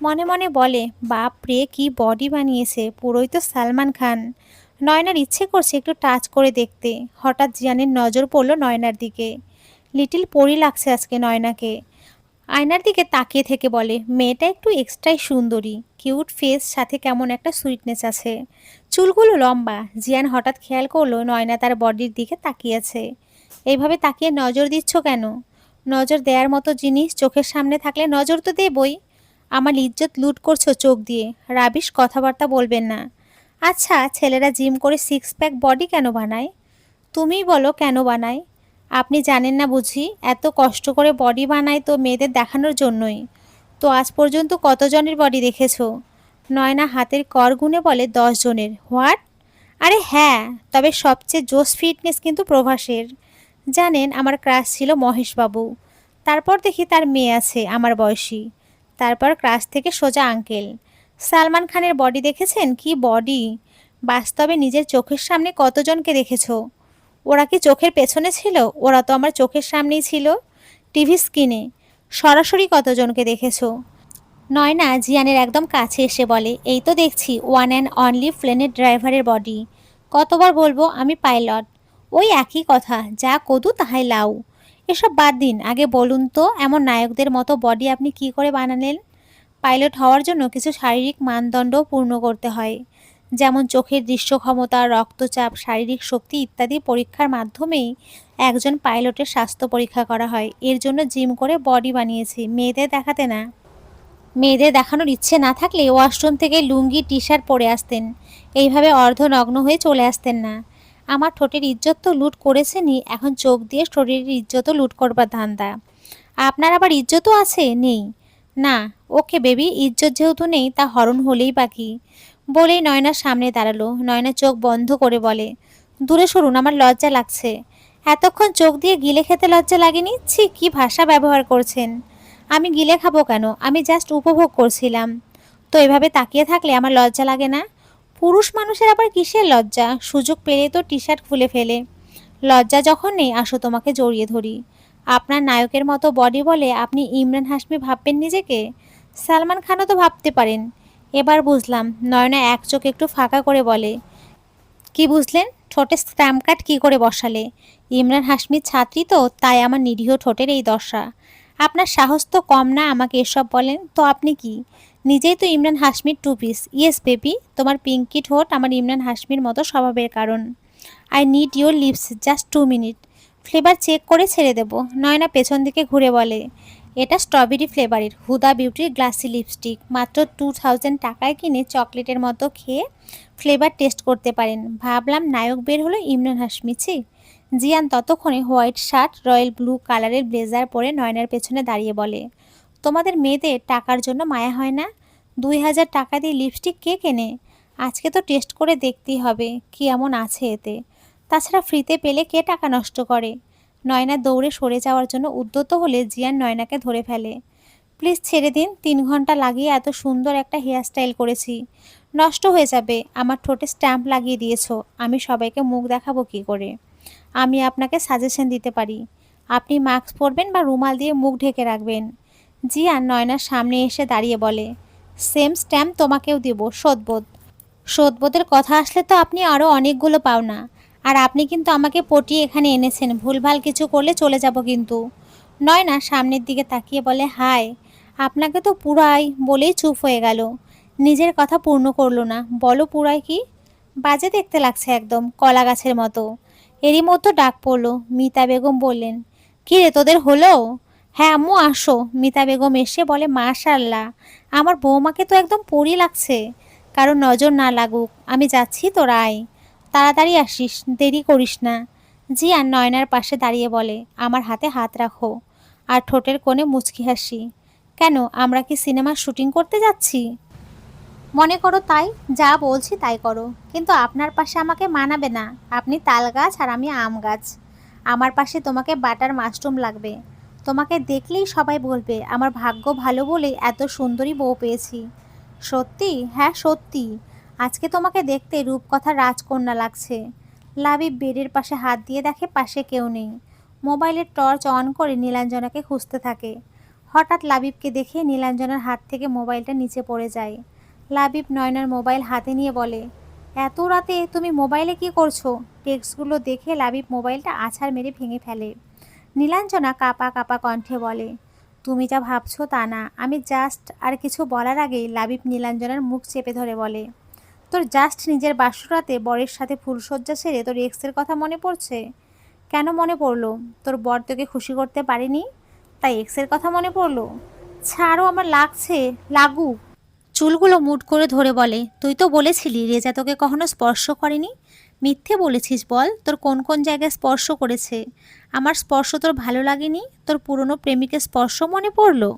মনে মনে বলে, বাপ রে, কি বডি বানিয়েছে, পুরোই তো সালমান খান। নয়নার ইচ্ছে করছে একটু টাচ করে দেখতে। হঠাৎ জিয়ানের নজর পড়ল নয়নার দিকে। লিটিল পরি লাগছে আজকে নয়নাকে। আয়নার দিকে তাকিয়ে থেকে বলে, মেয়েটা একটু এক্সট্রাই সুন্দরী, কিউট ফেস, সাথে কেমন একটা সুইটনেস আছে। চুলগুলো লম্বা। জিয়ান হঠাৎ খেয়াল করলো নয়না তার বডির দিকে তাকিয়েছে। এইভাবে তাকিয়ে নজর দিচ্ছ কেন? নজর দেওয়ার মতো জিনিস চোখের সামনে থাকলে নজর তো দেবই। আমার ইজ্জত লুট করছো চোখ দিয়ে, রাবিশ কথাবার্তা বলবেন না। আচ্ছা, ছেলেরা জিম করে সিক্স প্যাক বডি কেন বানায়? তুমিই বলো কেন বানায়। আপনি জানেন না বুঝি, এত কষ্ট করে বডি বানায় তো মেয়েদের দেখানোর জন্যই। তো আজ পর্যন্ত কতজনের বডি দেখেছো? নয়না হাতের কর গুনে বলে, 10 জনের। হোয়াট? আরে হ্যাঁ, তবে সবচেয়ে জোস ফিটনেস কিন্তু প্রভাসের। জানেন, আমার ক্রাশ ছিল মহেশবাবু। তারপর দেখি তার মেয়ে আছে আমার বয়সী। তারপর ক্রাশ থেকে সোজা আঙ্কেল। সালমান খানের বডি দেখেছেন? কি বডি! বাস্তবে নিজের চোখের সামনে কতজনকে দেখেছো? ওরা কি চোখের পেছনে ছিল? ওরা তো আমার চোখের সামনেই ছিল, টিভি স্ক্রিনে। সরাসরি কতজনকে দেখেছো? নয়না জিয়ানের একদম কাছে এসে বলে, এই তো দেখছি ওয়ান অ্যান্ড অনলি প্লেনের ড্রাইভারের বডি। কতবার বলবো আমি পাইলট? ওই একই কথা, যা কদু তাহাই লাউ। এসব বাদ দিন, আগে বলুন তো এমন নায়কদের মতো বডি আপনি কি করে বানালেন? পাইলট হওয়ার জন্য কিছু শারীরিক মানদণ্ডও পূর্ণ করতে হয়, যেমন চোখের দৃশ্য ক্ষমতা, রক্তচাপ, শারীরিক শক্তি ইত্যাদি পরীক্ষার মাধ্যমেই একজন পাইলটের স্বাস্থ্য পরীক্ষা করা হয়। এর জন্য জিম করে বডি বানিয়েছি, মেয়েদের দেখাতে না। মেয়েদের দেখানোর ইচ্ছে না থাকলে ওয়াশরুম থেকে লুঙ্গি টি শার্ট পরে আসতেন, এইভাবে অর্ধনগ্ন হয়ে চলে আসতেন না। আমার ঠোঁটের ইজ্জত তো লুট করেছেনই, এখন চোখ দিয়ে শরীরের ইজ্জতও লুট করবার ধান্দা। আপনার আবার ইজ্জতও আছে? নেই না? ওকে বেবি, ইজ্জত যেহেতু নেই তা হরণ হলেই বাকি। বলেই নয়নার সামনে দাঁড়ালো। নয়না চোখ বন্ধ করে বলে, দূরে সরুন, আমার লজ্জা লাগছে। এতক্ষণ চোখ দিয়ে গিলে খেতে লজ্জা লাগেনি? ছি, কি ভাষা ব্যবহার করছেন। আমি গিলে খাবো কেন, আমি জাস্ট উপভোগ করছিলাম। তো এভাবে তাকিয়ে থাকলে আমার লজ্জা লাগে না? পুরুষ মানুষের আবার কিসের লজ্জা, সুযোগ পেলে তো টি শার্ট খুলে ফেলে। লজ্জা যখন নেই, আসো তোমাকে জড়িয়ে ধরি। আপনার নায়কের মতো বডি বলে আপনি ইমরান হাশমি ভাববেন নিজেকে? সালমান খানও তো ভাবতে পারেন। এবার বুঝলাম। নয়না এক চোখ একটু ফাঁকা করে বলে, কি বুঝলেন? ঠোঁটে স্ট্যাম্প কাট কি করে বসালে? ইমরান হাশমির ছাত্রী তো, তাই আমার নিরীহ ঠোঁটের এই দশা। আপনার সাহস তো কম না আমাকে এসব বলেন। তো আপনি কি? নিজেই তো ইমরান হাশমির টু পিস। ইয়েস বেবি, তোমার পিঙ্কি ঠোঁট আমার ইমরান হাশমির মতো স্বভাবের কারণ। I need your lips, just 2 minute. Flavour check করে ছেড়ে দেব। নয়না পেছন দিকে ঘুরে বলে, এটা স্ট্রবেরি ফ্লেভারের হুদা বিউটির গ্লাসি লিপস্টিক। মাত্র 2000 টাকায় কিনে চকলেটের মতো খেয়ে ফ্লেভার টেস্ট করতে পারেন। ভাবলাম নায়ক বের হলো ইমরান হাশমি। ছি। জিয়ান ততক্ষণে হোয়াইট শার্ট, রয়্যাল ব্লু কালারের ব্লেজার পরে নয়নার পেছনে দাঁড়িয়ে বলে, তোমাদের মেয়েদের টাকার জন্য মায়া হয় না? 2000 টাকা দিয়ে লিপস্টিক কে কেনে? আজকে তো টেস্ট করে দেখতেই হবে কি এমন আছে এতে। তাছাড়া ফ্রিতে পেলে কে টাকা নষ্ট করে? নয়না দৌড়ে সরে যাওয়ার জন্য উদ্যত হলে জিয়ান নয়নাকে ধরে ফেলে। প্লিজ ছেড়ে দিন, 3 ঘন্টা লাগিয়ে এত সুন্দর একটা হেয়ার স্টাইল করেছি, নষ্ট হয়ে যাবে। আমার ঠোঁটে স্ট্যাম্প লাগিয়ে দিয়েছো, আমি সবাইকে মুখ দেখাবো কি করে? আমি আপনাকে সাজেশন দিতে পারি, আপনি মাস্ক পরবেন বা রুমাল দিয়ে মুখ ঢেকে রাখবেন। জিয়ান নয়নার সামনে এসে দাঁড়িয়ে বলে, সেম স্ট্যাম্প তোমাকেও দিব, শোধবোধ। শোধবোধের কথা আসলে তো আপনি আরও অনেকগুলো পাওনা। আর আপনি কিন্তু আমাকে পটিয়ে এখানে এনেছেন, ভুলভাল কিছু করলে চলে যাব কিন্তু। নয়না সামনের দিকে তাকিয়ে বলে, হায়, আপনাকে তো পুরাই বলেই চুপ হয়ে গেল, নিজের কথা পূর্ণ করলো না। বলো পুরাই কি? বাজে দেখতে লাগছে একদম, কলা গাছের মতো। এরই মতো ডাক পড়লো। মিতা বেগম বললেন, কী রে তোদের হলো? হ্যাঁ আম্মু আসো। মিতা বেগম এসে বলে, মাশাআল্লাহ, আমার বৌমাকে তো একদম পরী লাগছে। কারো নজর না লাগুক, আমি যাচ্ছি, তোরা আয়, তাড়াতাড়ি আসিস, দেরি করিস না। জিয়ান নয়নার পাশে দাঁড়িয়ে বলে, আমার হাতে হাত রাখো। আর ঠোঁটের কোণে মুচকি হাসি। কেন, আমরা কি সিনেমার শুটিং করতে যাচ্ছি? মনে করো তাই, যা বলছি তাই করো, কিন্তু আপনার পাশে আমাকে মানাবে না। আপনি তাল গাছ আর আমি আম গাছ। আমার পাশে তোমাকে বাটার মাশরুম লাগবে। তোমাকে দেখলেই সবাই বলবে আমার ভাগ্য ভালো বলেই এত সুন্দরী বউ পেয়েছি। সত্যি? হ্যাঁ সত্যি। আজকে তোমাকে দেখতে রূপকথার রাজকন্যা লাগছে। লাবিব বেডের পাশে হাত দিয়ে দেখে পাশে কেউ নেই। মোবাইলের টর্চ অন করে নীলাঞ্জনাকে খুঁজতে থাকে। হঠাৎ লাবিবকে দেখে নীলাঞ্জনার হাত থেকে মোবাইলটা নিচে পড়ে যায়। লাবিব নয়নার মোবাইল হাতে নিয়ে বলে, এত রাতে তুমি মোবাইলে কি করছো? টেক্সটগুলো দেখে লাবিব মোবাইলটা আছাড় মেরে ভেঙে ফেলে। নীলাঞ্জনা কাঁপা কাঁপা কণ্ঠে বলে, তুমি যা ভাবছো তা না। আমি জাস্ট, আর কিছু বলার আগেই লাবিব নীলাঞ্জনার মুখ চেপে ধরে বলে, তোর জাস্ট নিজের বাসরাতে বরের সাথে ফুলশয্যা সেরে তোর এক্সের কথা মনে পড়ছে? কেন মনে পড়লো? তোর বর তোকে খুশি করতে পারেনি, তাই এক্সের কথা মনে পড়লো? ছাড়ো, আমার লাগছে, লাগুক। চুলগুলো মুট করে ধরে বলে, তুই তো বলেছিলি রেজা তোকে কখনো স্পর্শ করেনি। মিথ্যে বলেছিস, বল তোর কোন কোন জায়গায় স্পর্শ করেছে? আমার স্পর্শ তোর ভালো লাগেনি? তোর পুরনো প্রেমিকের স্পর্শ মনে পড়লো?